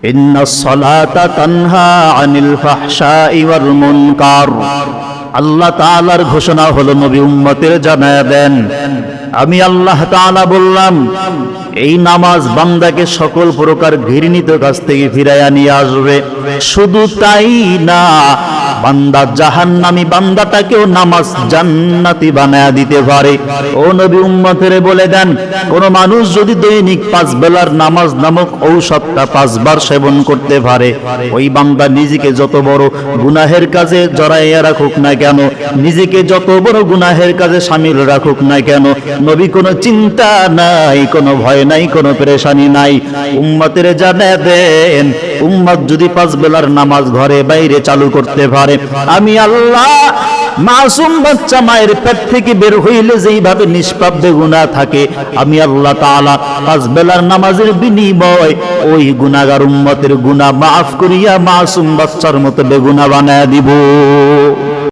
ইন্নাস সালাতা তানহা আনিল ফাহশাই ওয়াল মুনকার। আল্লাহ তাআলার ঘোষণা হলো, নবী উম্মতের জানায়া দেন, আমি আল্লাহ তাআলা বললাম, এই নামাজ বান্দাকে সকল প্রকার ঘৃণিত কাজ থেকে ফিরাইয়া নিয়ে আসবে। শুধু তাই না, বান্দা জাহান্নামী বান্দাটাকেও নামাজ জান্নাতি বানায়া দিতে পারে। ও নবী উম্মতের বলে দেন, কোন মানুষ যদি দৈনিক 5 বেলার নামাজ নামক ঔষধটা 5 বার সেবন করতে পারে, ওই বান্দা নিজেকে যত বড় গুনাহের কাজে জড়াইয়া রাখুক না কেন, নিজেকে যত বড় গুনাহের কাজে শামিল রাখুক না কেন, নবী কোনো চিন্তা নাই, কোনো ভয় নাই, কোনো পেরেশানি নাই। উম্মতের জানিয়ে দেন, উম্মত যদি 5 বেলার নামাজ ঘরে বাইরে চালু করতে পারে, আমি আল্লাহ মাসুম বাচ্চা মায়ের পেট থেকে বের হইলে যেইভাবে নিষ্পাপ বেগুনাহ থাকে, আমি আল্লাহ তাআলা 5 বেলার নামাজের বিনিময় ওই গুনাহগার উম্মতের গুনাহ মাফ করিয়া মাসুম বাচ্চার মতো বেগুনাহ বানায়া দিব।